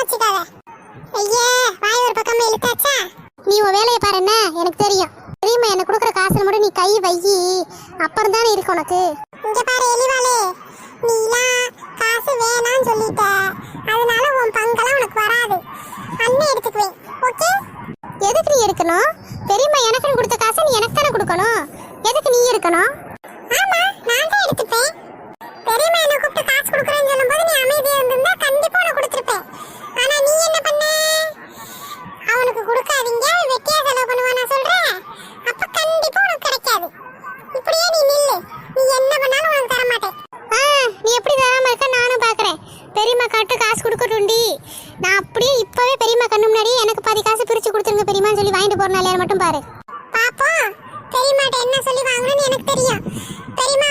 வச்சுக்காத. ஐயே வாய் ஒரு பக்கமா இழுத்தாச்சா? நீ உன் வேலையை பாரு. என்ன எனக்கு தெரியும். பெரியம்மா எனக்கு கொடுக்குற காசுல மட்டும் நீ கை வை, அப்புறம் தானே இருக்கு உனக்கு. இங்க பாரு எலிவாளே, நீலாம் காசு வேணான்னு சொல்லிட்ட, அதனால உன் பங்கெல்லாம் உனக்கு வராது. அண்ணன் எடுத்துக்குவேன். ஓகே? எதுக்கு நீ எடுக்கணும்? பெரியம்மா எனக்குன்னு கொடுத்த காசை நீ எனக்கு தானே கொடுக்கணும். எதுக்கு நீ எடுக்கணும்? ஆமா, நான் தான் எடுத்துப்பேன். பெரியம்மா என்ன கூப்பிட்டு காசு கொடுக்குறேன்னு சொல்லும்போது நீ அமைதியா இருந்திருந்தா கண்டிப்பா உனக்கு கொடுத்துருப்பேன். ஆனா நீ என்ன பண்ண? அவனுக்கு கொடுக்காதீங்க, வெட்டியா செலவு பண்ணுவானா சொல்றேன். அப்ப கண்டிப்பா உனக்கு கிடைக்காது. இப்படியே நீ நில்லு, நீ என்ன பண்ணாலும் உனக்கு தர மாட்டேன். நீ எப்படி தராம இருக்க நானும் பாக்குறேன். பெரியம்மா காட்டு காசு கொடுக்கட்டும்டி. நான் அப்படியே இப்பவே பெரியம்மா கண்ணு முன்னாடி எனக்கு பாதி காசு பிரிச்சு கொடுத்துருங்க பெரியம்மான்னு சொல்லி வாங்கிட்டு போறேன். இல்லையா மட்டும் பாரு. பாப்போம் பெரியம்மாட்ட என்ன சொல்லி வாங்கணும்னு எனக்கு தெரியும். பெரியம்மா